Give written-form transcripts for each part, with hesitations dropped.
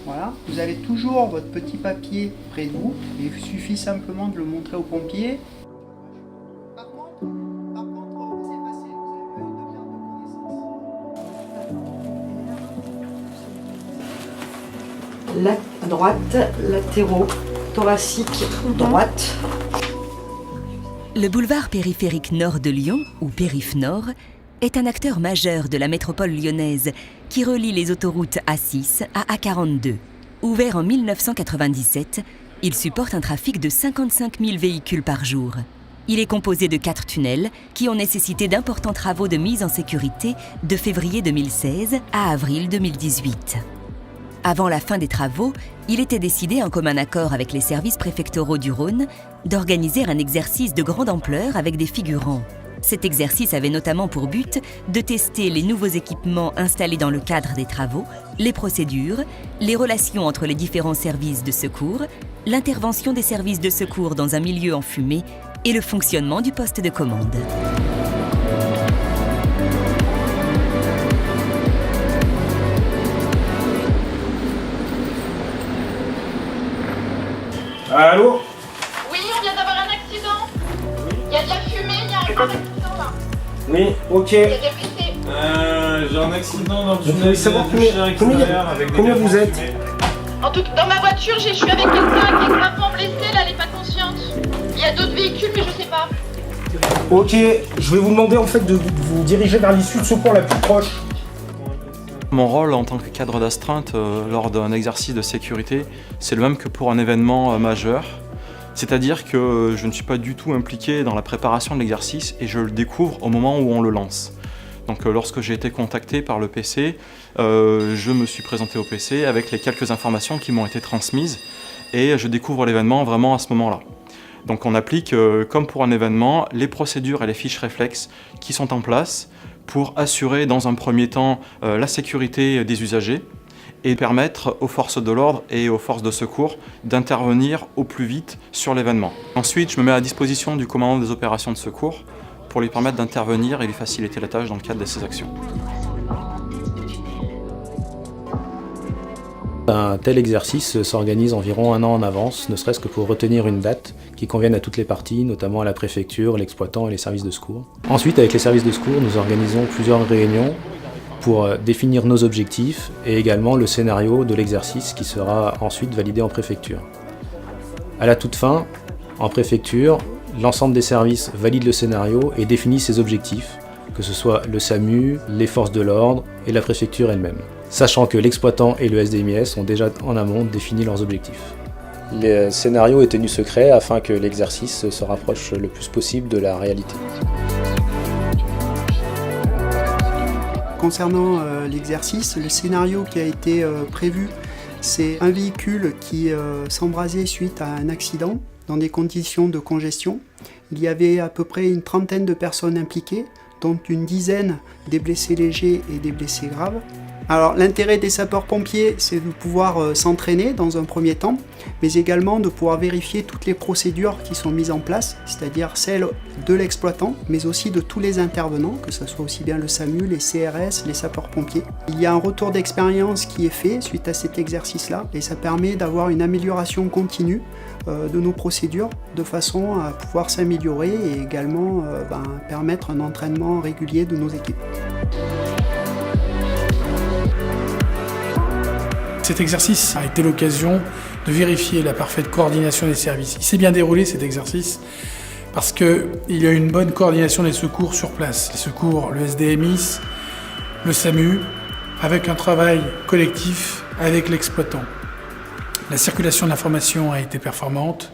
Voilà, vous avez toujours votre petit papier près de vous, et il suffit simplement de le montrer aux pompiers. Par contre, vous êtes passé, vous avez eu de bien de connaissance. À droite, latéraux, thoracique, droite. Le boulevard périphérique nord de Lyon, ou Périph' Nord, est un acteur majeur de la métropole lyonnaise qui relie les autoroutes A6 à A42. Ouvert en 1997, il supporte un trafic de 55 000 véhicules par jour. Il est composé de 4 tunnels qui ont nécessité d'importants travaux de mise en sécurité de février 2016 à avril 2018. Avant la fin des travaux, il était décidé, en commun accord avec les services préfectoraux du Rhône, d'organiser un exercice de grande ampleur avec des figurants. Cet exercice avait notamment pour but de tester les nouveaux équipements installés dans le cadre des travaux, les procédures, les relations entre les différents services de secours, l'intervention des services de secours dans un milieu enfumé et le fonctionnement du poste de commande. Allô? Oui, on vient d'avoir un accident. Il y a de la fumée, il y a un grand accident là. Oui, ok. Il y a des blessés. J'ai un accident dans le Vous pouvez savoir combien vous êtes? Dans ma voiture, je suis avec quelqu'un qui est gravement blessé, là, elle est pas consciente. Il y a d'autres véhicules, mais je sais pas. Ok, je vais vous demander en fait de vous diriger vers l'issue de secours la plus proche. Mon rôle en tant que cadre d'astreinte lors d'un exercice de sécurité, c'est le même que pour un événement majeur. C'est-à-dire que je ne suis pas du tout impliqué dans la préparation de l'exercice et je le découvre au moment où on le lance. Donc lorsque j'ai été contacté par le PC, je me suis présenté au PC avec les quelques informations qui m'ont été transmises et je découvre l'événement vraiment à ce moment-là. Donc on applique, comme pour un événement, les procédures et les fiches réflexes qui sont en place pour assurer dans un premier temps la sécurité des usagers et permettre aux forces de l'ordre et aux forces de secours d'intervenir au plus vite sur l'événement. Ensuite, je me mets à disposition du commandant des opérations de secours pour lui permettre d'intervenir et lui faciliter la tâche dans le cadre de ses actions. Un tel exercice s'organise environ 1 an en avance, ne serait-ce que pour retenir une date qui convienne à toutes les parties, notamment à la préfecture, l'exploitant et les services de secours. Ensuite, avec les services de secours, nous organisons plusieurs réunions pour définir nos objectifs et également le scénario de l'exercice qui sera ensuite validé en préfecture. À la toute fin, en préfecture, l'ensemble des services valide le scénario et définit ses objectifs, que ce soit le SAMU, les forces de l'ordre et la préfecture elle-même, sachant que l'exploitant et le SDMIS ont déjà en amont défini leurs objectifs. Le scénario est tenu secret afin que l'exercice se rapproche le plus possible de la réalité. Concernant l'exercice, le scénario qui a été prévu, c'est un véhicule qui s'embrasait suite à un accident dans des conditions de congestion. Il y avait à peu près une trentaine de personnes impliquées, dont une dizaine des blessés légers et des blessés graves. Alors l'intérêt des sapeurs-pompiers, c'est de pouvoir s'entraîner dans un premier temps, mais également de pouvoir vérifier toutes les procédures qui sont mises en place, c'est-à-dire celles de l'exploitant, mais aussi de tous les intervenants, que ce soit aussi bien le SAMU, les CRS, les sapeurs-pompiers. Il y a un retour d'expérience qui est fait suite à cet exercice-là, et ça permet d'avoir une amélioration continue de nos procédures, de façon à pouvoir s'améliorer et également permettre un entraînement régulier de nos équipes. Cet exercice a été l'occasion de vérifier la parfaite coordination des services. Il s'est bien déroulé cet exercice parce qu'il y a une bonne coordination des secours sur place. Les secours, le SDMIS, le SAMU, avec un travail collectif avec l'exploitant. La circulation de l'information a été performante,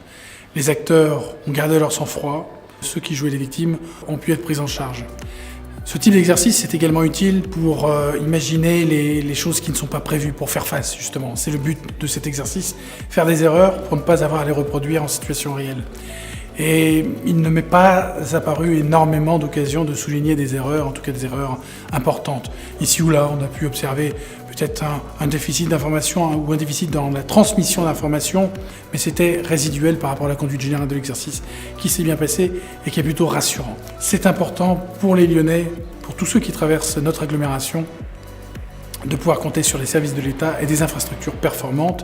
les acteurs ont gardé leur sang-froid, ceux qui jouaient les victimes ont pu être pris en charge. Ce type d'exercice est également utile pour imaginer les choses qui ne sont pas prévues, pour faire face justement. C'est le but de cet exercice, faire des erreurs pour ne pas avoir à les reproduire en situation réelle. Et il ne m'est pas apparu énormément d'occasions de souligner des erreurs, en tout cas des erreurs importantes. Ici ou là, on a pu observer peut-être un déficit d'information ou un déficit dans la transmission d'informations, mais c'était résiduel par rapport à la conduite générale de l'exercice qui s'est bien passé et qui est plutôt rassurant. C'est important pour les Lyonnais, pour tous ceux qui traversent notre agglomération, de pouvoir compter sur les services de l'État et des infrastructures performantes,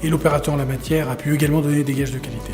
et l'opérateur en la matière a pu également donner des gages de qualité.